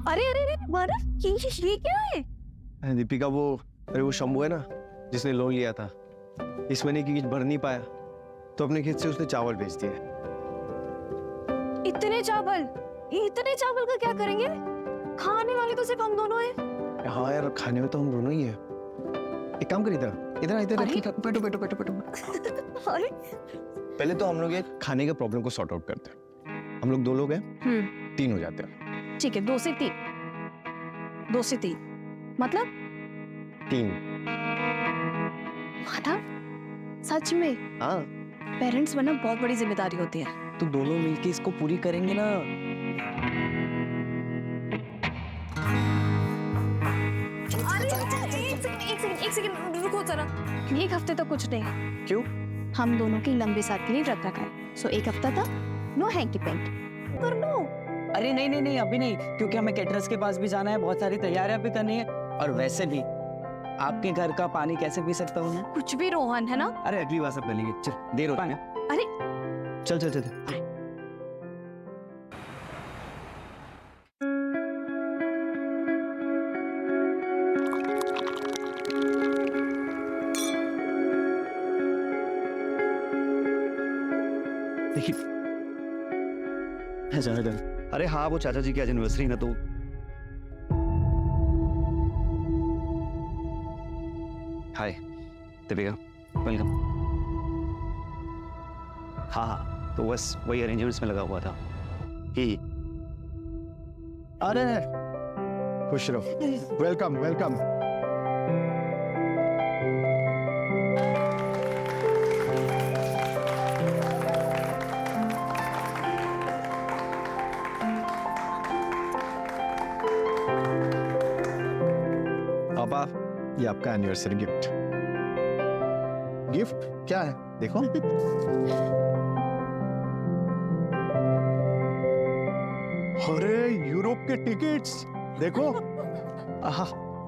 अरे अरे अरे मानव, ये क्या है? दीपिका वो शंभू है ना जिसने लोन लिया था, इस महीने की किस्त भर नहीं पाया तो अपने खेत से उसने चावल बेच दिए। इतने चावल का क्या करेंगे? खाने वाले तो सिर्फ हम दोनों हैं। हाँ यार, खाने में तो हम दोनों ही है। एक काम कर, इधर बैठो। अरे पहले तो हम लोग ये खाने के प्रॉब्लम को सॉर्ट आउट करते हैं। हम लोग 2 लोग हैं, 3 हो जाते हैं। ठीक है, 2 से 3 मतलब 3। मानव सच में? हाँ, पेरेंट्स बनना बहुत बड़ी जिम्मेदारी होती है। तो दोनों मिलके इसको पूरी करेंगे ना। एक सेकंड रुको जरा। 1 हफ्ते तक कुछ नहीं। क्यों? हम दोनों की लंबे साथ के लिए व्रत रखा है, सो 1 हफ्ता तक नो हैंकी पेंट कर लो। अरे नहीं अभी नहीं, क्योंकि हमें कैटरर्स के पास भी जाना है, बहुत सारी तैयारियां भी करनी है। और वैसे भी आपके घर का पानी कैसे पी सकता हूँ मैं? कुछ भी रोहन, है ना? अरे अगली बार सब कर लेंगे, चल देर होता है। अरे चल। देखिए, अरे हाँ, वो चाचा जी की आज एनिवर्सरी ना, तो हाय दीपिका, वेलकम। हाँ, तो बस वही अरेंजमेंट्स में लगा हुआ था ही। अरे खुश रहो, वेलकम। पापा, ये आपका एनिवर्सरी गिफ्ट। गिफ्ट क्या है? देखो। अरे यूरोप के टिकट्स देखो।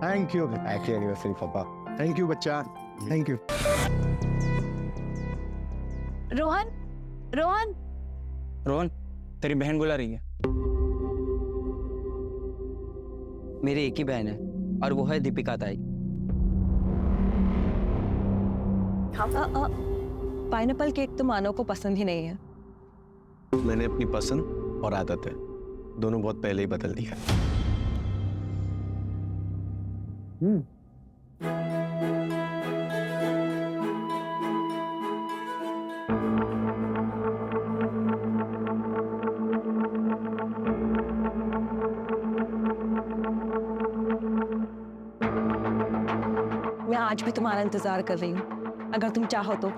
थैंक यू एनिवर्सरी पापा। थैंक यू बच्चा, थैंक यू। रोहन, तेरी बहन बुला रही है। मेरी एक ही बहन है और वो है दीपिका ताई। पाइनएप्पल केक तो मानव को पसंद ही नहीं है। मैंने अपनी पसंद और आदतें दोनों बहुत पहले ही बदल दी है। मैं आज भी तुम्हारा इंतजार कर रही हूँ, अगर तुम चाहो तो।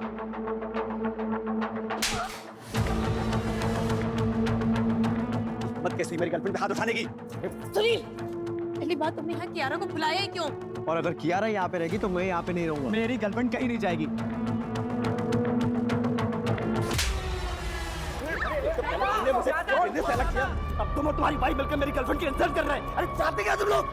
मत कैसी मेरी गर्लफ्रेंड पे हाथ उठाने की। सुनील, पहली बात तुमने यहाँ कियारा को बुलाया ही क्यों? और अगर कियारा यहाँ पे रहेगी तो मैं यहाँ पे नहीं रहूंगा। मेरी गर्लफ्रेंड कहीं नहीं जाएगी। अब तुम और तुम्हारी भाई मिलकर मेरी गर्लफ्रेंड की इंसल्ट कर रहे हैं। अरे चाहते क्या तुम लोग?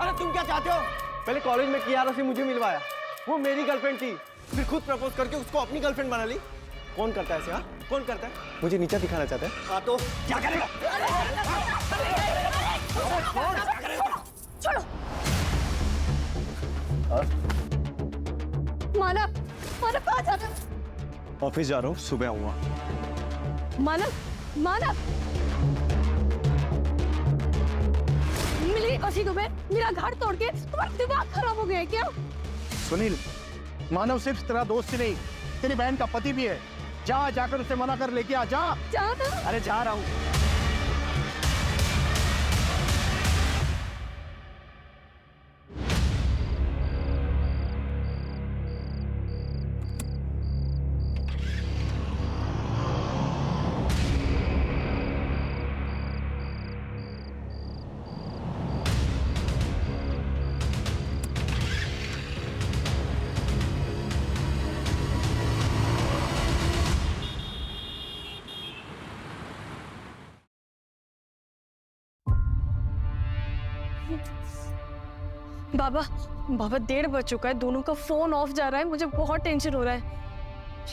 अरे तुम क्या चाहते हो? पहले कॉलेज में कियारा से मुझे मिलवाया, वो मेरी गर्लफ्रेंड थी, फिर खुद प्रपोज करके उसको अपनी गर्लफ्रेंड बना ली। कौन करता है ऐसे? हाँ, कौन करता है? मुझे नीचा दिखाना चाहता है? हाँ तो क्या करेगा? छोड़ो। मानव कहाँ जा रहा है? ऑफिस जा रहा हूँ, सुबह आऊंगा। मानव मिली कसी तुम्हें? मेरा घर तोड़ के तुम्हारा दिमाग खराब हो गया है क्या? सुनील, मानव सिर्फ तेरा दोस्त ही नहीं, तेरी बहन का पति भी है। जाकर उसे मना कर लेके आ जा। जाना? अरे जा रहा हूँ। बाबा 1:30 बज चुका है, दोनों का फोन ऑफ जा रहा है, मुझे बहुत टेंशन हो रहा है।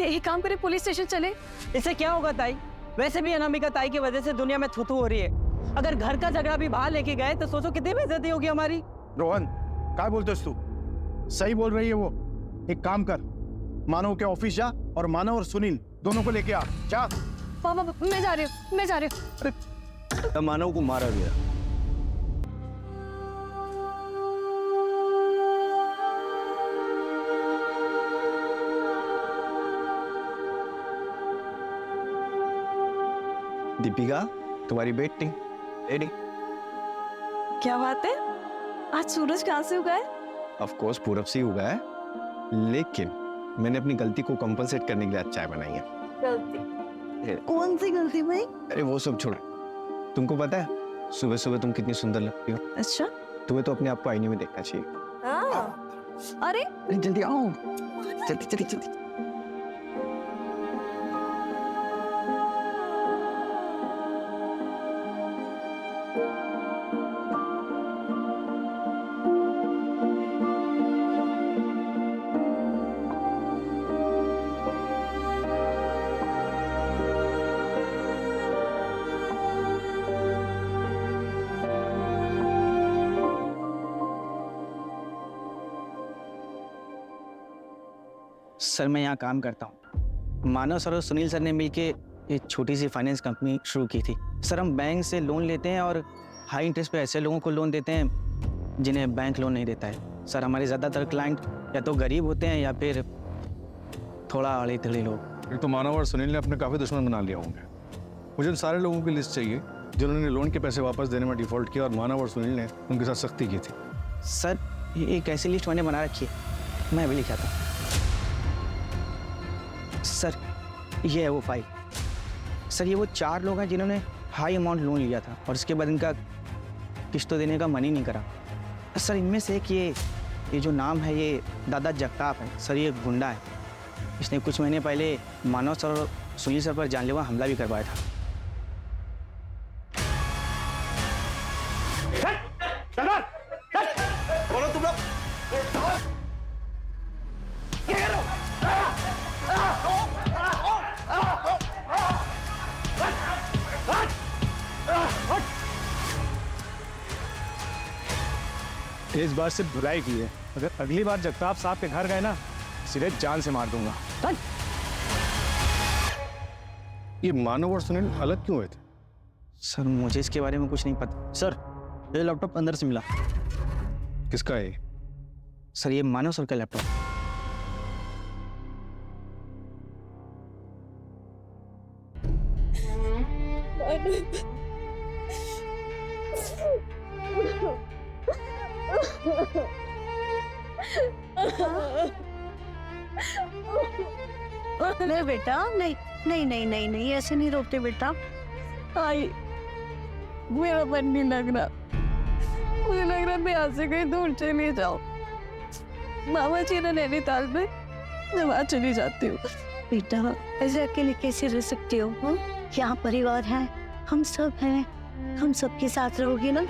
एक काम करे, पुलिस स्टेशन चले। इससे क्या होगा ताई? वैसे भी अनामिका ताई की वजह से दुनिया में थू-थू हो रही है। अगर घर का झगड़ा भी बाहर लेके गए तो सोचो कितनी बेइज्जती होगी हमारी। रोहन, क्या बोलते तू? सही बोल रही है वो। एक काम कर, मानव के ऑफिस जा और मानव और सुनील दोनों को लेके आ। जा। पापा मैं जा रही हूँ, मैं जा रही हूँ। मानव को मारा गया। दीपिका, तुम्हारी बेटी रेडी? क्या बात है, आज सूरज कहाँ से उगा है? ऑफ कोर्स पूरब से ही उगा है, लेकिन मैंने अपनी गलती को कंपनसेट करने के लिए आज चाय बनाई है। गलती? कौन सी गलती भाई? अरे वो सब छोड़, तुमको पता है सुबह सुबह तुम कितनी सुंदर लगती हो। अच्छा। तुम्हें तो अपने आप को आईने में देखना चाहिए। अरे जल्दी आओ, जल्दी जल्दी जल्दी। सर मैं यहाँ काम करता हूँ। मानव सर और सुनील सर ने मिलके एक छोटी सी फाइनेंस कंपनी शुरू की थी। सर हम बैंक से लोन लेते हैं और हाई इंटरेस्ट पे ऐसे लोगों को लोन देते हैं जिन्हें बैंक लोन नहीं देता है। सर हमारे ज़्यादातर क्लाइंट या तो गरीब होते हैं या फिर थोड़ा अड़े थड़े लोग। एक तो मानव और सुनील ने अपने काफ़ी दुश्मन बना लिया होंगे। मुझे उन सारे लोगों की लिस्ट चाहिए जिन्होंने लोन के पैसे वापस देने में डिफ़ॉल्ट किया और मानव और सुनील ने उनके साथ सख्ती की थी। सर ये एक ऐसी लिस्ट मैंने बना रखी है, मैं अभी लिखा था। सर ये है वो फाइल। सर ये वो 4 लोग हैं जिन्होंने हाई अमाउंट लोन लिया था और उसके बाद इनका किस्तों देने का मन ही नहीं करा। सर इनमें से एक ये जो नाम है ये दादा जगताप है। सर ये गुंडा है, इसने कुछ महीने पहले मानव सर और सुनील सर पर जानलेवा हमला भी करवाया था। बोलो तुम लोग। इस बार सिर्फ धुलाई की है, अगर अगली बार जगताप साहब के घर गए ना सीधे जान से मार दूंगा। ये मानव और सुनील अलग क्यों हुए थे? सर मुझे इसके बारे में कुछ नहीं पता। सर ये लैपटॉप अंदर से मिला। किसका है? सर ये मानव सर का लैपटॉप। नहीं बेटा, नहीं नहीं नहीं नहीं नहीं, ऐसे नहीं रोते बेटा। आई मेरा मन नहीं लग रहा, मुझे लग रहा मैं यहाँ से कहीं दूर चली जाऊँ। मामा जी ने नैनीताल में, मैं वहाँ चली जाती हूँ। बेटा ऐसे अकेले कैसे रह सकते हो? यहाँ परिवार है, हम सब हैं, हम सबके साथ रहोगे ना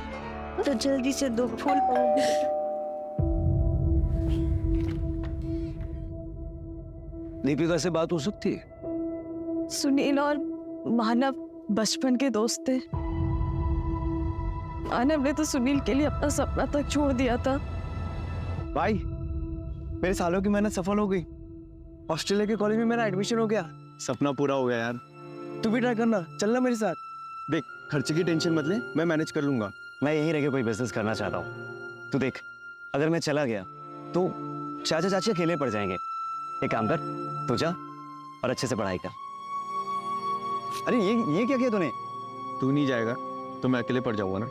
तो जल्दी से दुख भूल पाओगे। दीपिका से बात हो सकती है? सुनील और मानव बचपन के दोस्त थे। मानव ने तो सुनील के लिए अपना सपना तक छोड़ दिया था। भाई मेरे सालों की मेहनत सफल हो गई, ऑस्ट्रेलिया के कॉलेज में मेरा एडमिशन हो गया, सपना पूरा हो गया यार। तू भी ट्राई करना, चलना मेरे साथ। देख खर्चे की टेंशन मत ले, मैं मैनेज कर लूंगा। मैं यहीं रह के कोई बिजनेस करना चाहता हूँ। तू देख अगर मैं चला गया तो चाचा चाची अकेले पड़ जाएंगे। एक काम कर, तू जा और अच्छे से पढ़ाई कर। अरे ये क्या किया तूने? तू नहीं जाएगा तो मैं अकेले पड़ जाऊंगा ना,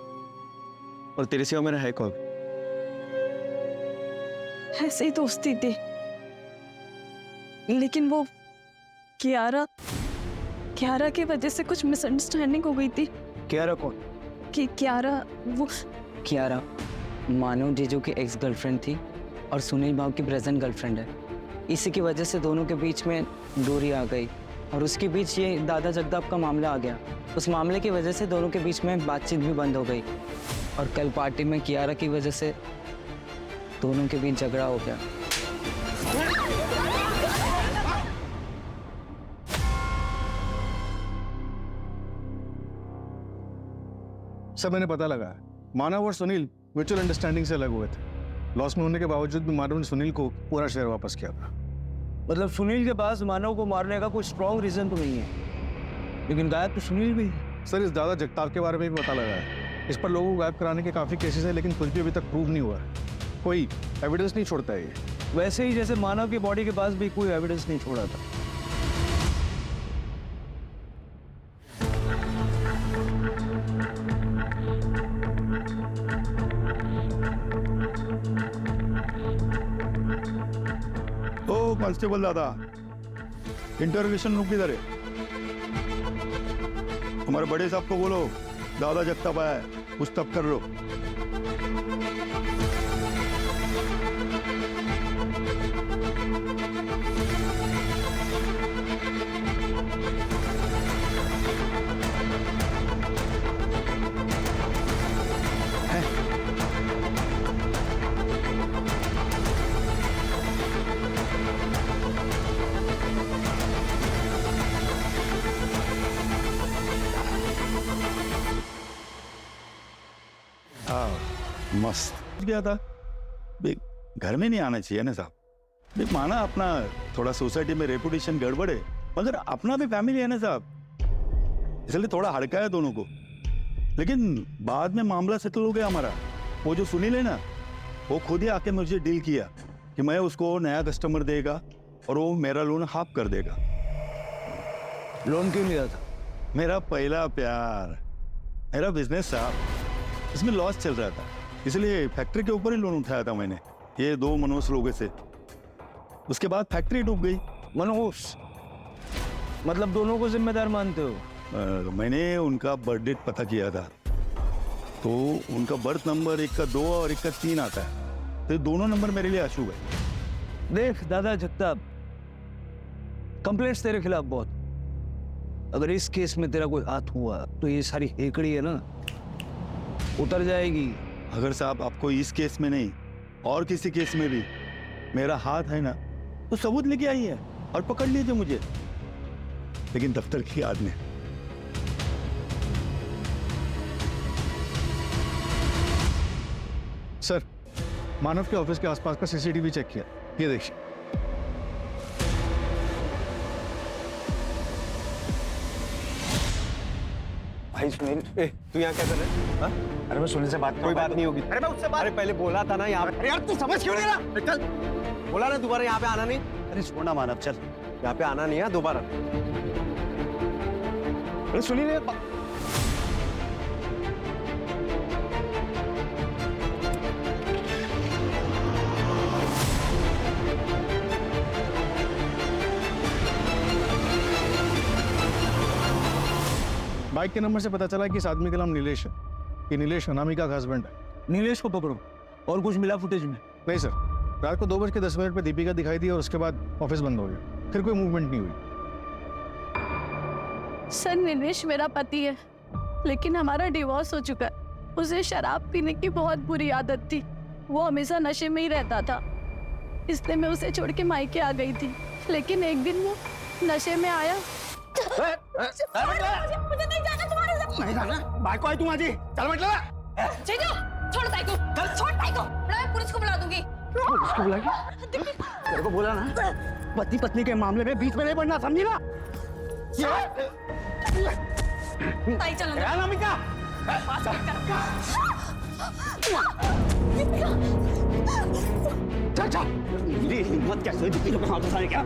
और तेरे सिवा मेरा है कौन? ऐसे ही दोस्ती थी, लेकिन वो कियारा की वजह से कुछ मिसअंडरस्टैंडिंग हो गई थी। कियारा कौन? कि कियारा वो कियारा मानव जीजू की एक्स गर्लफ्रेंड थी और सुनील बाबू की प्रेजेंट गर्लफ्रेंड है। इसी की वजह से दोनों के बीच में दूरी आ गई और उसके बीच ये दादा जगताप का मामला आ गया। उस मामले की वजह से दोनों के बीच में बातचीत भी बंद हो गई और कल पार्टी में कियारा की वजह से दोनों के बीच झगड़ा हो गया। सब मैंने पता लगाया। मानव और सुनील म्यूचुअल अंडरस्टैंडिंग से अलग हुए थे। लॉस में होने के बावजूद भी मानव ने सुनील को पूरा शेयर वापस किया था। मतलब सुनील के पास मानव को मारने का कोई स्ट्रॉन्ग रीजन तो नहीं है, लेकिन गायब तो सुनील भी है। सर, इस दादा जगताप के बारे में भी पता लगा है। इस पर लोगों को गायब कराने के काफी केसेस हैं, लेकिन कुछ भी अभी तक प्रूव नहीं हुआ है। कोई एविडेंस नहीं छोड़ता है ये। वैसे ही जैसे मानव की बॉडी के पास भी कोई एविडेंस नहीं छोड़ा था। तो कांस्टेबल दादा, इंटरोगेशन रूम किधर है? हमारे बड़े साहब को बोलो दादा जगताप आया है, पूछताछ कर लो। मस्त गया था। घर में नहीं आना चाहिए ना साहब। माना अपना थोड़ा सोसाइटी में रेपुटेशन गड़बड़ है, मगर अपना भी फैमिली है ना साहब, इसलिए थोड़ा हड़का है दोनों को। लेकिन बाद में मामला सेटल हो गया हमारा। वो जो सुनील है ना, वो खुद ही आके मुझे डील किया कि मैं उसको नया कस्टमर देगा और वो मेरा लोन हाफ कर देगा। लोन क्यों लिया था? मेरा पहला प्यार, मेरा बिजनेस साहब, इसमें लॉस चल रहा था, इसलिए फैक्ट्री के ऊपर ही लोन उठाया था मैंने, ये 2 मनोज लोगों से। उसके बाद फैक्ट्री डूब गई। मनोज मतलब दोनों को जिम्मेदार मानते हो? मैंने उनका बर्थ डेट पता किया था, तो उनका बर्थ नंबर एक का 2 और एक का 3 आता है, तो दोनों नंबर मेरे लिए अशुभ है। देख दादा जगताप, कंप्लेंट्स तेरे खिलाफ बहुत। अगर इस केस में तेरा कोई हाथ हुआ तो ये सारी हेकड़ी है ना, उतर जाएगी। अगर साहब आपको इस केस में नहीं और किसी केस में भी मेरा हाथ है ना, तो सबूत लेके आइए और पकड़ लीजिए मुझे, लेकिन दफ्तर की याद में। सर, मानव के ऑफिस के आसपास का सीसीटीवी चेक किया, ये देखिए। भाई सुनील, तू यहाँ क्या कर रहा है? हाँ? अरे मैं सुनील से बात कोई बात नहीं होगी। अरे मैं उससे बात, अरे पहले बोला था ना यहाँ पे। अरे यार तू समझ क्यों नहीं रहा? चल, बोला ना दोबारा यहाँ पे आना नहीं। अरे छोड़ना मानव, चल। यहाँ पे आना नहीं है दोबारा। अरे सुनील यार, बाइक के नंबर से पता चला कि इस आदमी का नाम नीलेश है। ये नीलेश अनामिका का हस्बैंड है। नीलेश को पकड़ो। और कुछ मिला फुटेज में? नहीं सर, रात को 2:10 पे दीपिका दिखाई दी और उसके बाद ऑफिस बंद हो गया, फिर कोई मूवमेंट नहीं हुई। सर, नीलेश मेरा पति है, लेकिन हमारा डिवोर्स हो चुका है। उसे शराब पीने की बहुत बुरी आदत थी। वो हमेशा नशे में ही रहता था, इसलिए मैं उसे छोड़ के मायके आ गई थी। लेकिन एक दिन वो नशे में आया। मुझे नहीं जाना तुम्हारे साथ। नहीं जाना। भाई को आई तू आज ही। चल मत लगा। जीजू, छोड़ साइको, छोड़ साइको। मैं पुलिस को बुला दूंगी। पुलिस को बुलाएगी? तेरे को बोला ना, पति पत्नी के मामले में बीच में नहीं पड़ना, समझी ना? ताई चलो। अनामिका, चल चल। मेरी हिम्मत कैसे दिखी जो हाथ उठाने क्या?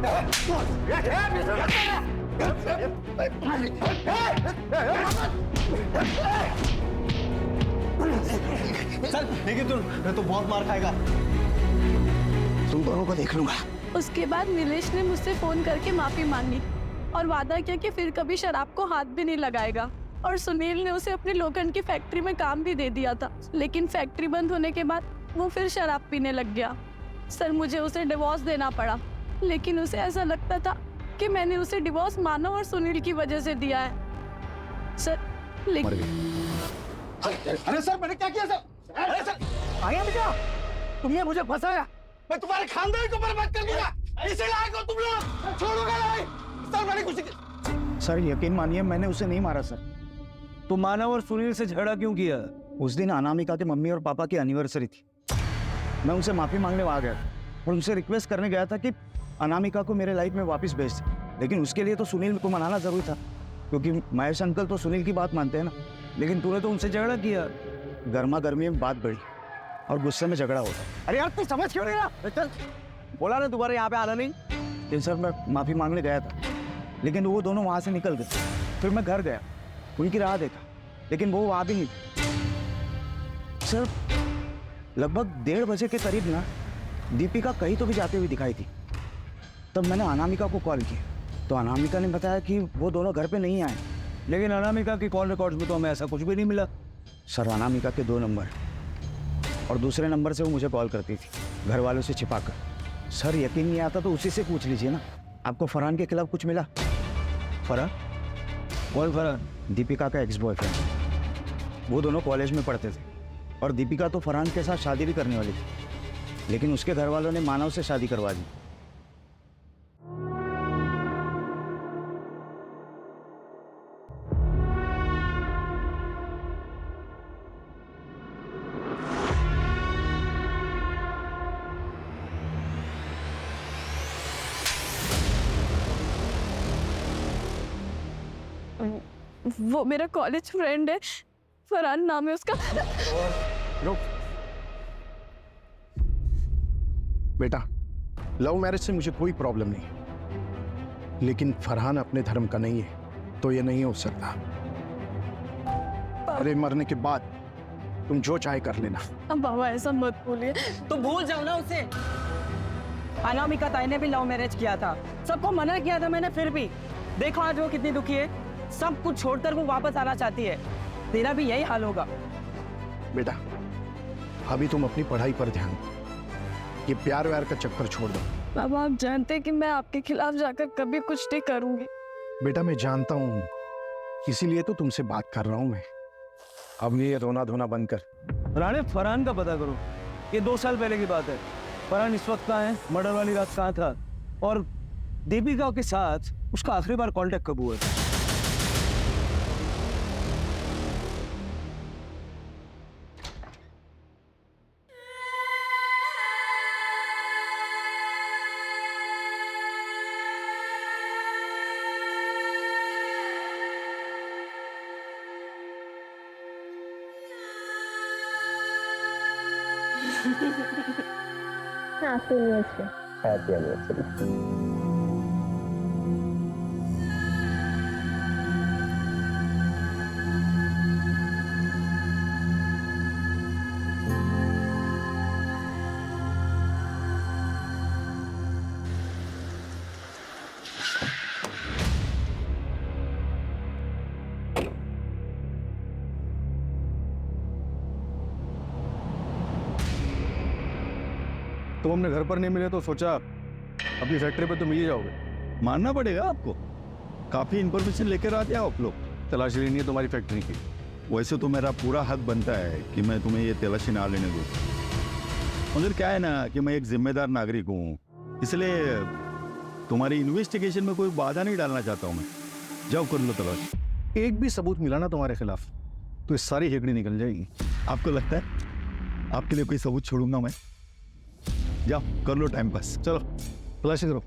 चल, देखिए मैं तो बहुत मार खाएगा। तुम दोनों को देख लूंगा। उसके बाद नीलेश ने मुझसे फोन करके माफी मांगी और वादा किया कि फिर कभी शराब को हाथ भी नहीं लगाएगा। और सुनील ने उसे अपनी लोखंड की फैक्ट्री में काम भी दे दिया था, लेकिन फैक्ट्री बंद होने के बाद वो फिर शराब पीने लग गया। सर, मुझे उसे डिवोर्स देना पड़ा, लेकिन उसे ऐसा लगता था कि मैंने उसे डिवोर्स मानव और सुनील की वजह से दिया है। सर, लेकिन अरे सर, मैंने क्या किया सर? अरे सर, आया क्या? तुमने मुझे फंसाया, मैं तुम्हारे खानदान को बर्बाद कर दूंगा। इसे लायक हो तुम लोग, छोड़ोगे नहीं। सर, मैंने कुछ सर यकीन मानिए मैंने उसे नहीं मारा सर। तो मानव और सुनील से झगड़ा क्यों किया? उस दिन अनामिका के मम्मी और पापा की एनिवर्सरी थी। मैं उनसे माफ़ी मांगने आ गया और उनसे रिक्वेस्ट करने गया था कि अनामिका को मेरे लाइफ में वापस भेज दे। लेकिन उसके लिए तो सुनील को मनाना ज़रूरी था, क्योंकि महेश अंकल तो सुनील की बात मानते हैं ना। लेकिन तूने तो उनसे झगड़ा किया। गर्मा गर्मी में बात बढ़ी और गुस्से में झगड़ा होता। अरे यार तू समझ क्यों नहीं रहा? चल बोला ना दोबारा यहाँ पे आना नहीं। लेकिन सर मैं माफ़ी मांगने गया था, लेकिन वो दोनों वहाँ से निकल गए। फिर मैं घर गया, उनकी राह देखा, लेकिन वो वहाँ भी नहीं थे। सर लगभग 1:30 बजे के करीब ना दीपिका कहीं तो भी जाते हुए दिखाई थी। तब मैंने अनामिका को कॉल किया तो अनामिका ने बताया कि वो दोनों घर पे नहीं आए। लेकिन अनामिका की कॉल रिकॉर्ड्स में तो हमें ऐसा कुछ भी नहीं मिला। सर अनामिका के 2 नंबर और दूसरे नंबर से वो मुझे कॉल करती थी, घर वालों से छिपाकर। सर यकीन नहीं आता तो उसी से पूछ लीजिए ना। आपको फरहान के खिलाफ कुछ मिला? फरहान? कौन फरहान? दीपिका का एक्स बॉयफ्रेंड। वो दोनों कॉलेज में पढ़ते थे और दीपिका तो फरहान के साथ शादी भी करने वाली थी, लेकिन उसके घर वालों ने मानव से शादी करवा दी। वो मेरा कॉलेज फ्रेंड है, फरहान नाम है उसका। रुक बेटा, लव मैरिज से मुझे कोई प्रॉब्लम नहीं, लेकिन फरहान अपने धर्म का नहीं है तो ये नहीं हो सकता। अरे मरने के बाद तुम जो चाहे कर लेना। अब बाबा ऐसा मत बोलिए। तो भूल जाओ ना उसे। अनामिका ताई ने भी लव मैरिज किया था, सबको मना किया था मैंने, फिर भी देखो आज वो कितनी दुखी है। सब कुछ छोड़कर वो वापस आना चाहती है। तेरा भी यही हाल होगा। बेटा अभी तुम अपनी पढ़ाई पर ध्यान दो, ये प्यार व्यार का चक्कर छोड़ दो। बाबा आप जानते हैं कि मैं आपके खिलाफ जाकर कभी कुछ नहीं करूंगी। बेटा मैं जानता हूँ, इसीलिए तो तुमसे बात कर रहा हूँ मैं। अब ये रोना धोना बंद कर। राणे फरहान का पता करो। ये 2 साल पहले की बात है। फरहान इस वक्त कहाँ है? मर्डर वाली रात कहाँ था? और दीपिका के साथ उसका आखिरी बार कांटेक्ट कब हुआ था? Happy anniversary. तुम अपने घर पर नहीं मिले तो सोचा अपनी फैक्ट्री पे तो मिल ही जाओगे। मानना पड़ेगा आपको, काफी इंफॉर्मेशन लेकर आते हैं आप लोग। तलाशी लेनी है तुम्हारी फैक्ट्री की। वैसे तो मेरा पूरा हक बनता है कि मैं तुम्हें ये तलाशी ना लेने दूँ, मगर क्या है ना कि मैं एक जिम्मेदार नागरिक हूँ, इसलिए तुम्हारी इन्वेस्टिगेशन में कोई बाधा नहीं डालना चाहता हूँ मैं। जाओ कर लो तलाश। एक भी सबूत मिला ना तुम्हारे खिलाफ तो ये सारी हेकड़ी निकल जाएगी। आपको लगता है आपके लिए कोई सबूत छोड़ूंगा मैं? जाओ कर लो टाइम पास। चलो तलाशी करो।